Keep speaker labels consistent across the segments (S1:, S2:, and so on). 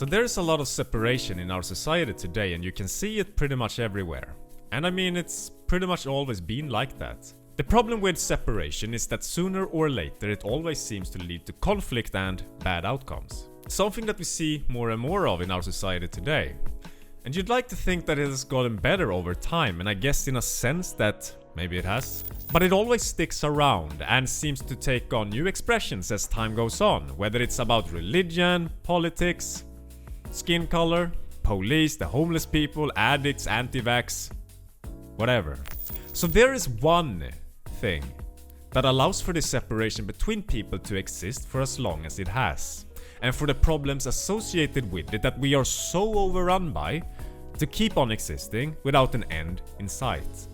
S1: So there's a lot of separation in our society today, and you can see it pretty much everywhere. And I mean, it's pretty much always been like that. The problem with separation is that sooner or later it always seems to lead to conflict and bad outcomes. Something that we see more and more of in our society today. And you'd like to think that it has gotten better over time, and I guess in a sense that maybe it has. But it always sticks around and seems to take on new expressions as time goes on, whether it's about religion, politics, skin color, police, the homeless people, addicts, anti-vax, whatever. So there is one thing that allows for this separation between people to exist for as long as it has, and for the problems associated with it that we are so overrun by to keep on existing without an end in sight.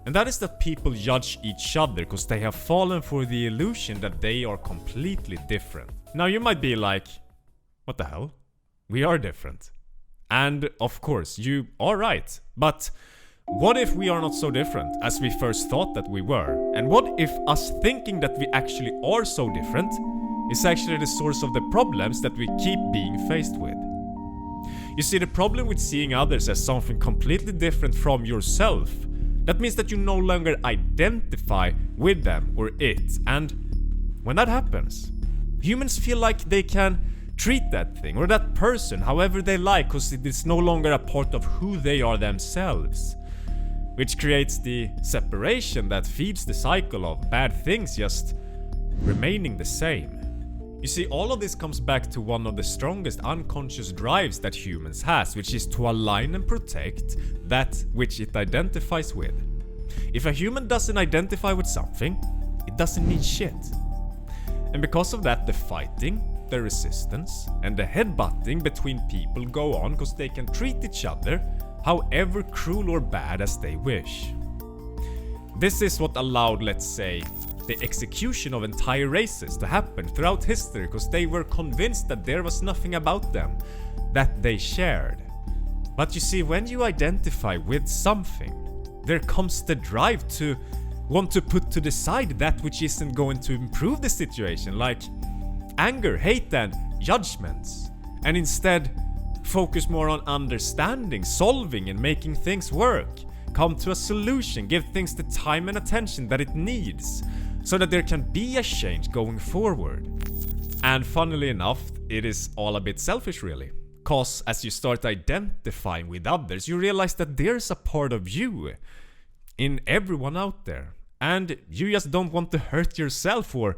S1: And that is that people judge each other because they have fallen for the illusion that they are completely different. Now you might be like, what the hell? We are different. And of course, you are right. But what if we are not so different as we first thought that we were? And what if us thinking that we actually are so different is actually the source of the problems that we keep being faced with? You see, the problem with seeing others as something completely different from yourself, that means that you no longer identify with them or it. And when that happens, humans feel like they can treat that thing or that person however they like because it is no longer a part of who they are themselves. Which creates the separation that feeds the cycle of bad things just remaining the same. You see, all of this comes back to one of the strongest unconscious drives that humans has, which is to align and protect that which it identifies with. If a human doesn't identify with something, it doesn't mean shit. And because of that, the fighting, the resistance, and the headbutting between people go on because they can treat each other however cruel or bad as they wish. This is what allowed, let's say, the execution of entire races to happen throughout history because they were convinced that there was nothing about them that they shared. But you see, when you identify with something, there comes the drive to want to put to the side that which isn't going to improve the situation, like anger, hate, and judgments, and instead focus more on understanding, solving, and making things work. Come to a solution, give things the time and attention that it needs, so that there can be a change going forward. And funnily enough, it is all a bit selfish really. Cause as you start identifying with others, you realize that there's a part of you in everyone out there. And you just don't want to hurt yourself or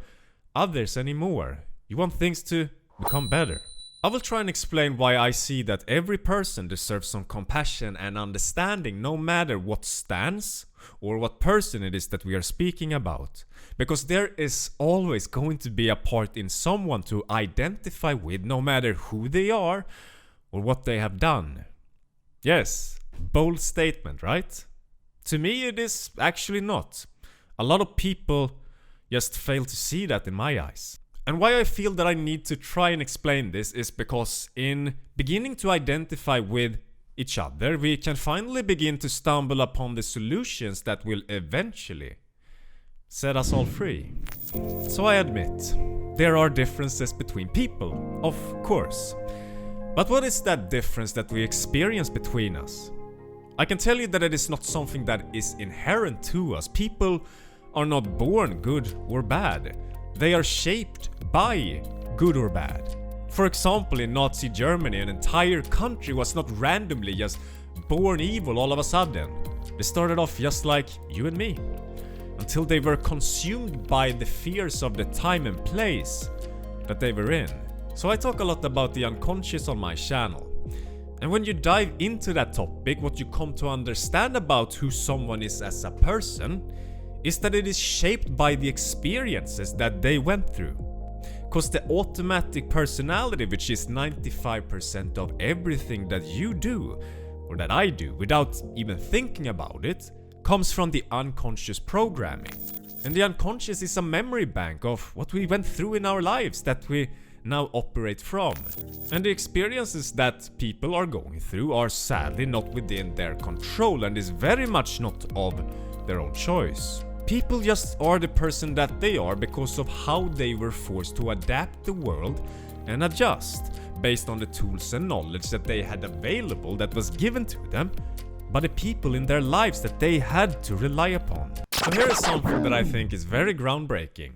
S1: others anymore. You want things to become better. I will try and explain why I see that every person deserves some compassion and understanding no matter what stance or what person it is that we are speaking about. Because there is always going to be a part in someone to identify with no matter who they are or what they have done. Yes, bold statement, right? To me it is actually not. A lot of people just fail to see that in my eyes. And why I feel that I need to try and explain this is because in beginning to identify with each other, we can finally begin to stumble upon the solutions that will eventually set us all free. So I admit, there are differences between people, of course. But what is that difference that we experience between us? I can tell you that it is not something that is inherent to us. People are not born good or bad. They are shaped by good or bad. For example, in Nazi Germany, an entire country was not randomly just born evil all of a sudden. They started off just like you and me, until they were consumed by the fears of the time and place that they were in. So I talk a lot about the unconscious on my channel. And when you dive into that topic, what you come to understand about who someone is as a person is that it is shaped by the experiences that they went through. Cause the automatic personality, which is 95% of everything that you do, or that I do, without even thinking about it, comes from the unconscious programming. And the unconscious is a memory bank of what we went through in our lives that we now operate from. And the experiences that people are going through are sadly not within their control and is very much not of their own choice. People just are the person that they are because of how they were forced to adapt the world and adjust based on the tools and knowledge that they had available that was given to them by the people in their lives that they had to rely upon. So here is something that I think is very groundbreaking.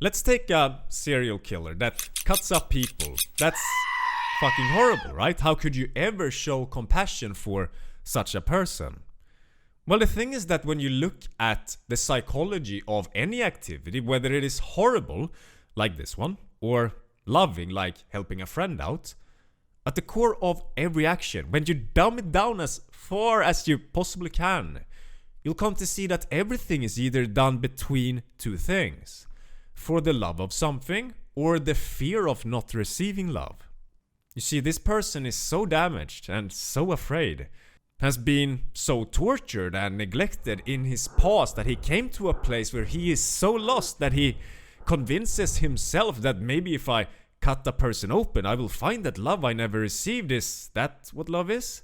S1: Let's take a serial killer that cuts up people. That's fucking horrible, right? How could you ever show compassion for such a person? Well, the thing is that when you look at the psychology of any activity, whether it is horrible, like this one, or loving, like helping a friend out, at the core of every action, when you dumb it down as far as you possibly can, you'll come to see that everything is either done between two things: for the love of something, or the fear of not receiving love. You see, this person is so damaged and so afraid, has been so tortured and neglected in his past, that he came to a place where he is so lost that he convinces himself that maybe if I cut a person open, I will find that love I never received. Is that what love is?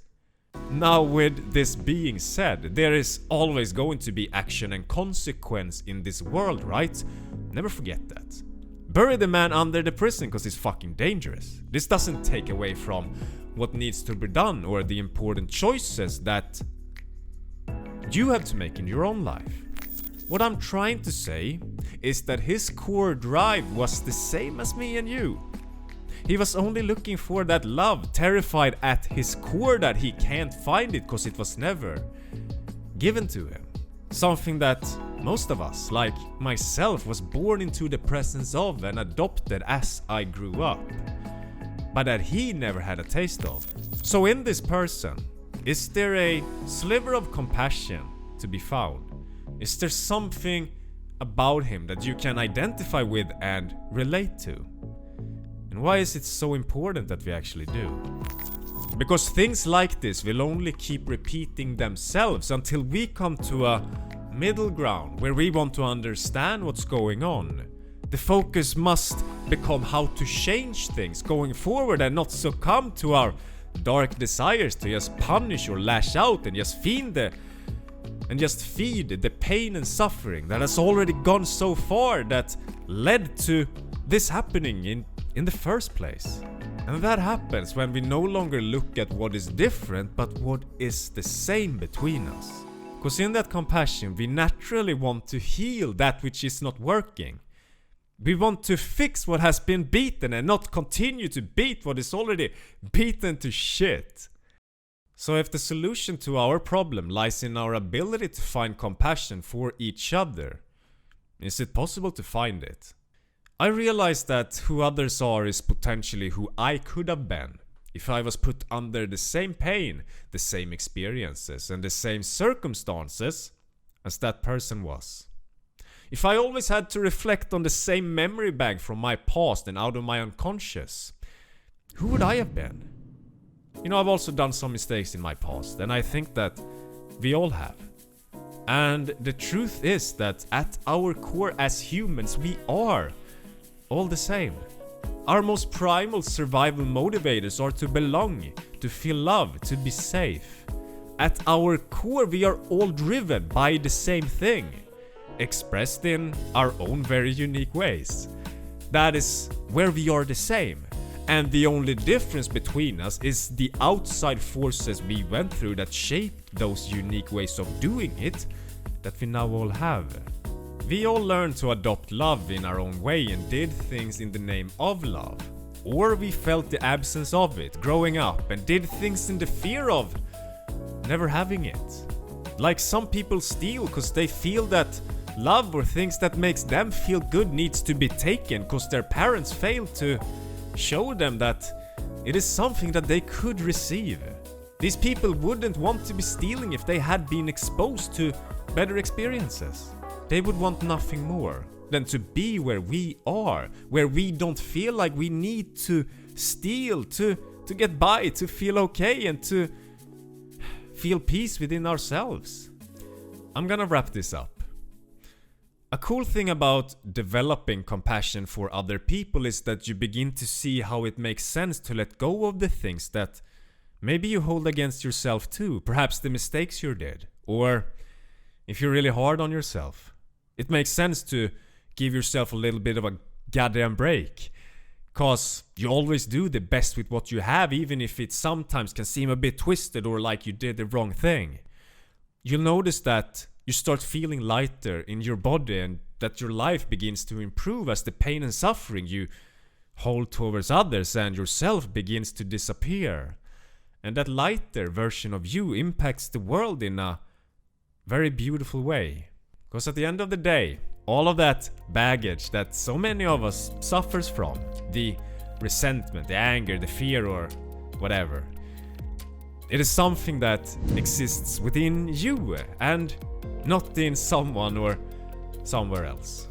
S1: Now, with this being said, there is always going to be action and consequence in this world, right? Never forget that. Bury the man under the prison because he's fucking dangerous. This doesn't take away from what needs to be done or the important choices that you have to make in your own life. What I'm trying to say is that his core drive was the same as me and you. He was only looking for that love, terrified at his core that he can't find it because it was never given to him. Something that most of us, like myself, was born into the presence of and adopted as I grew up, but that he never had a taste of. So in this person, is there a sliver of compassion to be found? Is there something about him that you can identify with and relate to? And why is it so important that we actually do? Because things like this will only keep repeating themselves until we come to a middle ground where we want to understand what's going on. The focus must become how to change things going forward and not succumb to our dark desires to just punish or lash out and just feed the pain and suffering that has already gone so far that led to this happening in the first place. And that happens when we no longer look at what is different but what is the same between us. Because in that compassion we naturally want to heal that which is not working. We want to fix what has been beaten and not continue to beat what is already beaten to shit. So if the solution to our problem lies in our ability to find compassion for each other, is it possible to find it? I realize that who others are is potentially who I could have been if I was put under the same pain, the same experiences, and the same circumstances as that person was. If I always had to reflect on the same memory bank from my past and out of my unconscious, who would I have been? You know, I've also done some mistakes in my past, and I think that we all have. And the truth is that at our core as humans, we are all the same. Our most primal survival motivators are to belong, to feel loved, to be safe. At our core, we are all driven by the same thing, expressed in our own very unique ways. That is where we are the same. And the only difference between us is the outside forces we went through that shaped those unique ways of doing it that we now all have. We all learned to adopt love in our own way and did things in the name of love. Or we felt the absence of it growing up and did things in the fear of never having it. Like some people steal because they feel that love or things that makes them feel good needs to be taken because their parents failed to show them that it is something that they could receive. These people wouldn't want to be stealing if they had been exposed to better experiences. They would want nothing more than to be where we are, where we don't feel like we need to steal to get by, to feel okay and to feel peace within ourselves. I'm gonna wrap this up. A cool thing about developing compassion for other people is that you begin to see how it makes sense to let go of the things that maybe you hold against yourself too, perhaps the mistakes you did, or if you're really hard on yourself. It makes sense to give yourself a little bit of a goddamn break. 'Cause you always do the best with what you have, even if it sometimes can seem a bit twisted or like you did the wrong thing. You'll notice that you start feeling lighter in your body and that your life begins to improve as the pain and suffering you hold towards others and yourself begins to disappear. And that lighter version of you impacts the world in a very beautiful way. Because at the end of the day, all of that baggage that so many of us suffers from, the resentment, the anger, the fear or whatever, it is something that exists within you and not in someone or somewhere else.